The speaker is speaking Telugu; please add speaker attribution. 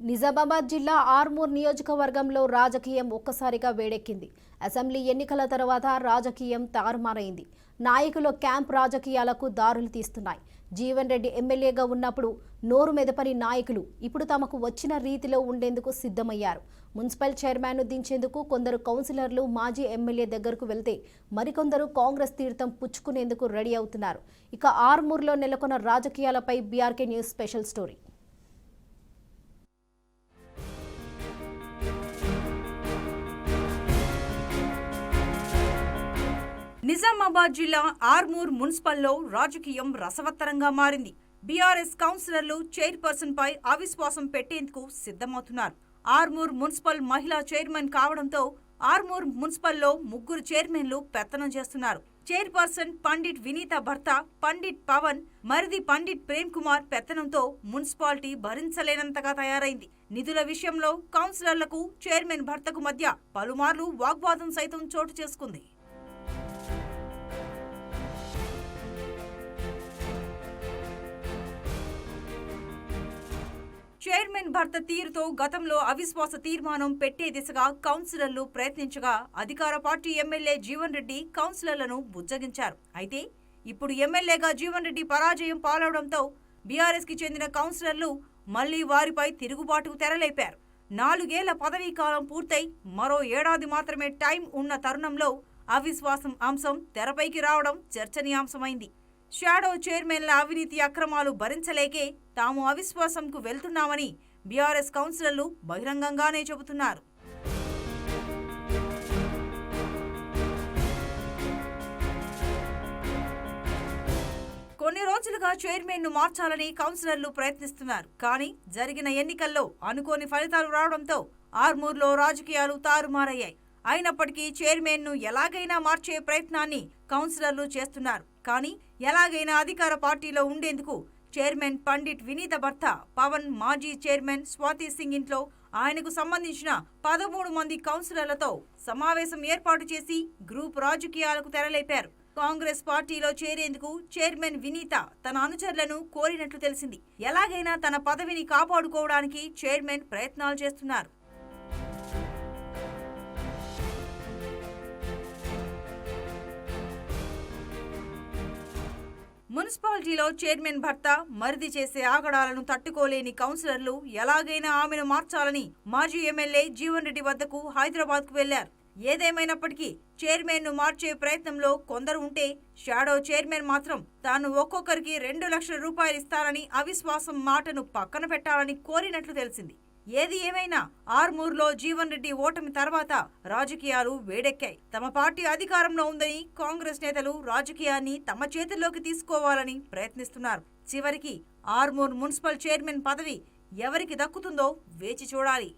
Speaker 1: నిజామాబాద్ జిల్లా ఆర్మూర్ నియోజకవర్గంలో రాజకీయం ఒక్కసారిగా వేడెక్కింది. అసెంబ్లీ ఎన్నికల తర్వాత రాజకీయం తారుమారైంది. నాయకుల క్యాంప్ రాజకీయాలకు దారులు తీస్తున్నాయి. జీవన్ రెడ్డి ఎమ్మెల్యేగా ఉన్నప్పుడు నోరు మెదపని నాయకులు ఇప్పుడు తమకు వచ్చిన రీతిలో ఉండేందుకు సిద్ధమయ్యారు. మున్సిపల్ చైర్మన్ను దించేందుకు కొందరు కౌన్సిలర్లు మాజీ ఎమ్మెల్యే దగ్గరకు వెళ్తే మరికొందరు కాంగ్రెస్ తీర్థం పుచ్చుకునేందుకు రెడీ అవుతున్నారు. ఇక ఆర్మూర్లో నెలకొన్న రాజకీయాలపై BRK news special story.
Speaker 2: Nizamabad జిల్లా ఆర్మూర్ మున్సిపల్లో రాజకీయం రసవత్తరంగా మారింది. బీఆర్ఎస్ కౌన్సిలర్లు చైర్పర్సన్ పై అవిశ్వాసం పెట్టేందుకు సిద్ధమవుతున్నారు. ఆర్మూర్ మున్సిపల్ మహిళా చైర్మన్ కావడంతో ఆర్మూర్ మున్సిపల్లో ముగ్గురు చైర్మన్లు పెత్తనం చేస్తున్నారు. చైర్పర్సన్ పండిట్ వినీత భర్త పండిట్ పవన్, మరిది పండిట్ ప్రేమ్ కుమార్ పెత్తనంతో మున్సిపాలిటీ భరించలేనంతగా తయారైంది. నిధుల విషయంలో కౌన్సిలర్లకు చైర్మన్ భర్తకు మధ్య పలుమార్లు వాగ్వాదం సైతం చోటు చేసుకుంది. చైర్మన్ భర్త తీరుతో గతంలో అవిశ్వాస తీర్మానం పెట్టే దిశగా కౌన్సిలర్లు ప్రయత్నించగా అధికార పార్టీ ఎమ్మెల్యే జీవన్ రెడ్డి కౌన్సిలర్లను బుజ్జగించారు. అయితే ఇప్పుడు ఎమ్మెల్యేగా జీవన్ రెడ్డి పరాజయం పాలవడంతో బీఆర్ఎస్ కి చెందిన కౌన్సిలర్లు మళ్లీ వారిపై తిరుగుబాటుకు తెరలేపారు. 4 ఏళ్ల పదవీ కాలం పూర్తయి మరో ఏడాది మాత్రమే టైం ఉన్న తరుణంలో అవిశ్వాసం అంశం తెరపైకి రావడం చర్చనీయాంశమైంది. షాడో చైర్మన్ల అవినీతి అక్రమాలు భరించలేకే తాము అవిశ్వాసంకు వెళ్తున్నామని బీఆర్ఎస్ కౌన్సిలర్లు బహిరంగంగానే చెబుతున్నారు. కొన్ని రోజులుగా చైర్మన్ను మార్చాలని కౌన్సిలర్లు ప్రయత్నిస్తున్నారు. కానీ జరిగిన ఎన్నికల్లో అనుకోని ఫలితాలు రావడంతో ఆర్మూర్లో రాజకీయాలు తారుమారయ్యాయి. అయినప్పటికీ చైర్మన్ను ఎలాగైనా మార్చే ప్రయత్నాన్ని కౌన్సిలర్లు చేస్తున్నారు. కానీ ఎలాగైనా అధికార పార్టీలో ఉండేందుకు చైర్మన్ పండిట్ వినీత భర్త పవన్, మాజీ చైర్మన్ స్వాతి సింగ్ ఇంట్లో ఆయనకు సంబంధించిన 13 మంది కౌన్సిలర్లతో సమావేశం ఏర్పాటు చేసి గ్రూప్ రాజకీయాలకు తెరలేపారు. కాంగ్రెస్ పార్టీలో చేరేందుకు చైర్మన్ వినీత తన అనుచరులను కోరినట్లు తెలిసింది. ఎలాగైనా తన పదవిని కాపాడుకోవడానికి చైర్మన్ ప్రయత్నాలు చేస్తున్నారు. మున్సిపాలిటీలో చైర్మన్ భర్త, మరిది చేసే ఆగడాలను తట్టుకోలేని కౌన్సిలర్లు ఎలాగైనా ఆమెను మార్చాలని మాజీ ఎమ్మెల్యే జీవన్ రెడ్డి వద్దకు హైదరాబాద్కు వెళ్లారు. ఏదేమైనప్పటికీ చైర్మన్ను మార్చే ప్రయత్నంలో కొందరు ఉంటే షాడో చైర్మన్ మాత్రం తాను ఒక్కొక్కరికి 2 లక్షల రూపాయలు ఇస్తానని అవిశ్వాసం మాటను పక్కన పెట్టాలని కోరినట్లు తెలిసింది. ఏది ఏమైనా ఆర్మూర్లో జీవన్ రెడ్డి ఓటమి తర్వాత రాజకీయాలు వేడెక్కాయి. తమ పార్టీ అధికారంలో ఉందని కాంగ్రెస్ నేతలు రాజకీయాన్ని తమ చేతుల్లోకి తీసుకోవాలని ప్రయత్నిస్తున్నారు. చివరికి ఆర్మూర్ మున్సిపల్ చైర్మన్ పదవి ఎవరికి దక్కుతుందో వేచి చూడాలి.